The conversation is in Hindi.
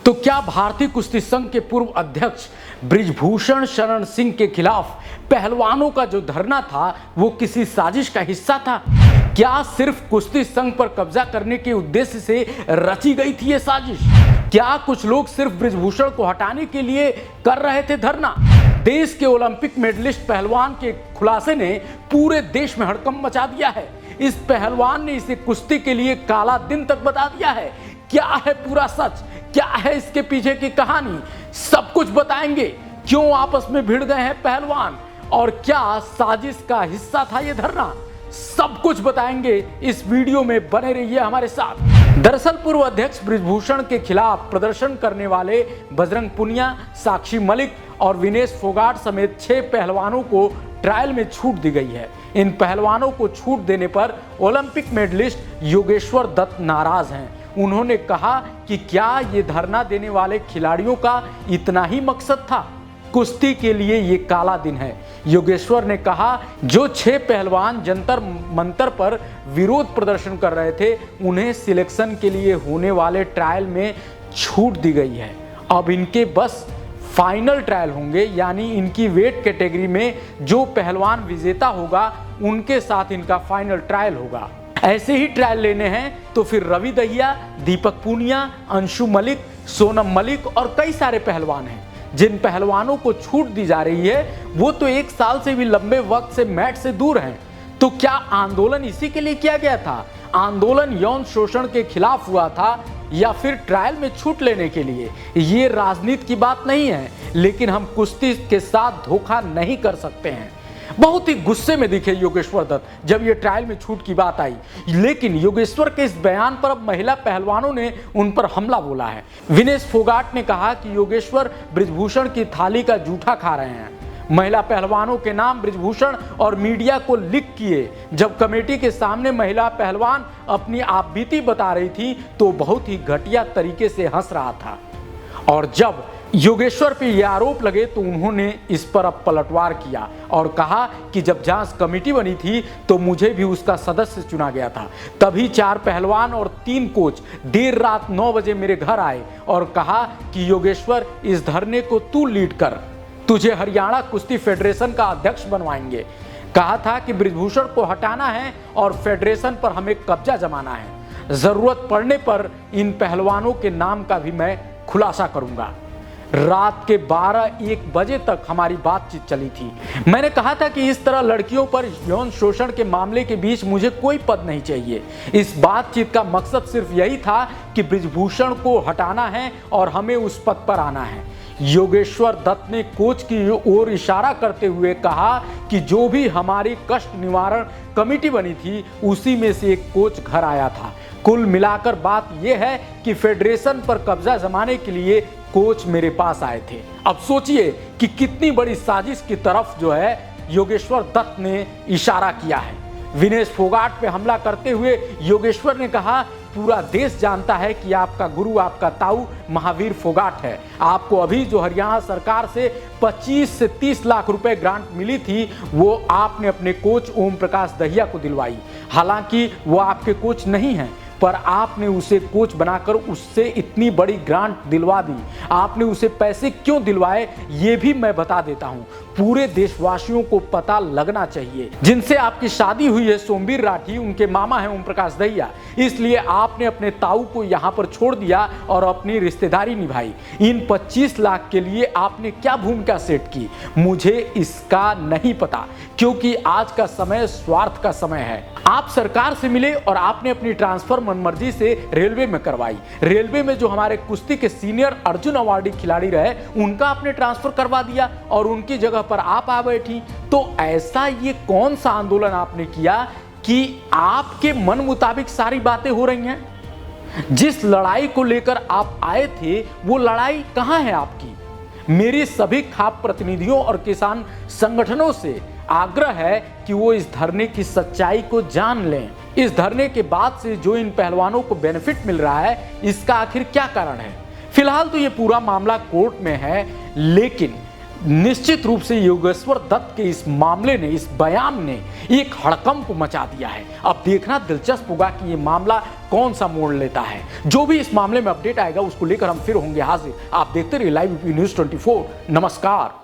तो क्या भारतीय कुश्ती संघ के पूर्व अध्यक्ष बृजभूषण शरण सिंह के खिलाफ पहलवानों का जो धरना था वो किसी साजिश का हिस्सा था? क्या सिर्फ कुश्ती संघ पर कब्जा करने के उद्देश्य से रची गई थी ये साजिश? क्या कुछ लोग सिर्फ बृजभूषण को हटाने के लिए कर रहे थे धरना? देश के ओलंपिक मेडलिस्ट पहलवान के खुलासे ने पूरे देश में हड़कंप मचा दिया है। इस पहलवान ने इसे कुश्ती के लिए काला दिन तक बता दिया है। क्या है पूरा सच, क्या है इसके पीछे की कहानी, सब कुछ बताएंगे। क्यों आपस में भिड़ गए हैं पहलवान और क्या साजिश का हिस्सा था ये धरना, सब कुछ बताएंगे। इस वीडियो में बने रहिए हमारे साथ। दरअसल पूर्व अध्यक्ष बृजभूषण के खिलाफ प्रदर्शन करने वाले बजरंग पुनिया, साक्षी मलिक और विनेश फोगाट समेत 6 पहलवानों को ट्रायल में छूट दी गई है। इन पहलवानों को छूट देने पर ओलंपिक मेडलिस्ट योगेश्वर दत्त नाराज हैं। उन्होंने कहा कि क्या ये धरना देने वाले खिलाड़ियों का इतना ही मकसद था? कुश्ती के लिए ये काला दिन है। योगेश्वर ने कहा जो 6 पहलवान जंतर मंतर पर विरोध प्रदर्शन कर रहे थे उन्हें सिलेक्शन के लिए होने वाले ट्रायल में छूट दी गई है। अब इनके बस फाइनल ट्रायल होंगे, यानी इनकी वेट कैटेगरी में जो पहलवान विजेता होगा उनके साथ इनका फाइनल ट्रायल होगा। ऐसे ही ट्रायल लेने हैं तो फिर रवि दहिया, दीपक पूनिया, अंशु मलिक, सोनम मलिक और कई सारे पहलवान हैं। जिन पहलवानों को छूट दी जा रही है वो तो 1 साल से भी लंबे वक्त से मैट से दूर हैं। तो क्या आंदोलन इसी के लिए किया गया था? आंदोलन यौन शोषण के खिलाफ हुआ था या फिर ट्रायल में छूट लेने के लिए? ये राजनीति की बात नहीं है, लेकिन हम कुश्ती के साथ धोखा नहीं कर सकते हैं। बहुत ही गुस्से में दिखे योगेश्वर दत्त जब ये ट्रायल में छूट की बात आई, लेकिन योगेश्वर के इस बयान पर अब महिला पहलवानों ने उन पर हमला बोला है। विनेश फोगाट ने कहा कि योगेश्वर बृजभूषण की थाली का जूठा खा रहे हैं। महिला पहलवानों के नाम बृजभूषण और मीडिया को लीक किए। जब कमेटी के सामने महिला पहलवान अपनी आपबीती बता रही थी तो बहुत ही घटिया तरीके से हंस रहा था, और जब योगेश्वर पे ये आरोप लगे तो उन्होंने इस पर अब पलटवार किया और कहा कि जब जांच कमेटी बनी थी तो मुझे भी उसका सदस्य चुना गया था। तभी 4 पहलवान और 3 कोच देर रात 9 बजे मेरे घर आए और कहा कि योगेश्वर इस धरने को तू लीड कर, तुझे हरियाणा कुश्ती फेडरेशन का अध्यक्ष बनवाएंगे। कहा था कि बृजभूषण को हटाना है और फेडरेशन पर हमें कब्जा जमाना है। जरूरत पड़ने पर इन पहलवानों के नाम का भी मैं खुलासा करूंगा। रात के 12-1 बजे तक हमारी बातचीत चली थी। मैंने कहा था कि इस तरह लड़कियों पर यौन शोषण के मामले के बीच मुझे कोई पद नहीं चाहिए। इस बातचीत का मकसद सिर्फ यही था कि बृजभूषण को हटाना है और हमें उस पद पर आना है। योगेश्वर दत्त ने कोच की ओर इशारा करते हुए कहा कि जो भी हमारी कष्ट निवारण कमेटी बनी थी उसी में से एक कोच घर आया था। कुल मिलाकर बात यह है कि फेडरेशन पर कब्जा जमाने के लिए कोच मेरे पास आए थे। अब सोचिए कि कितनी बड़ी साजिश की तरफ जो है योगेश्वर दत्त ने इशारा किया है। विनेश फोगाट पे हमला करते हुए योगेश्वर ने कहा पूरा देश जानता है कि आपका गुरु, आपका ताऊ महावीर फोगाट है। आपको अभी जो हरियाणा सरकार से 25 से 30 लाख रुपए ग्रांट मिली थी वो आपने अपने कोच ओम प्रकाश दहिया को दिलवाई। हालांकि वो आपके कोच नहीं हैं, पर आपने उसे कोच बनाकर उससे इतनी बड़ी ग्रांट दिलवा दी। आपने उसे पैसे क्यों दिलवाए ये भी मैं बता देता हूं। पूरे देशवासियों को पता लगना चाहिए। जिनसे आपकी शादी हुई है सोमवीर राठी, उनके मामा हैं ओम प्रकाश दहिया, इसलिए आपने अपने ताऊ को यहां पर छोड़ दिया और अपनी रिश्तेदारी निभाई। इन 25 लाख के लिए आपने क्या भूमिका सेट की मुझे इसका नहीं पता, क्योंकि आज का समय स्वार्थ का समय है। आप सरकार से मिले और आपने अपनी ट्रांसफर मनमर्जी से रेलवे में करवाई। रेलवे में जो हमारे कुश्ती के सीनियर अर्जुन अवार्डी खिलाड़ी रहे उनका आपने ट्रांसफर करवा दिया और उनकी जगह पर आप आ बैठी। तो ऐसा ये कौन सा आंदोलन आपने किया कि आपके मन मुताबिक सारी बातें हो रही हैं? जिस लड़ाई को लेकर आप आए थे वो लड़ाई कहां है आपकी? मेरी सभी खाप प्रतिनिधियों और किसान संगठनों से आग्रह है कि वो इस धरने की सच्चाई को जान लें। इस धरने के बाद से जो इन पहलवानों को बेनिफिट मिल रहा है इसका आखिर क्या कारण है? फिलहाल तो ये पूरा मामला कोर्ट में है, लेकिन निश्चित रूप से योगेश्वर दत्त के इस मामले ने, इस बयान ने एक हड़कंप मचा दिया है। अब देखना दिलचस्प होगा कि ये मामला कौन सा मोड़ लेता है। जो भी इस मामले में अपडेट आएगा उसको लेकर हम फिर होंगे हाजिर। आप देखते रहिए लाइव न्यूज़ 24। नमस्कार।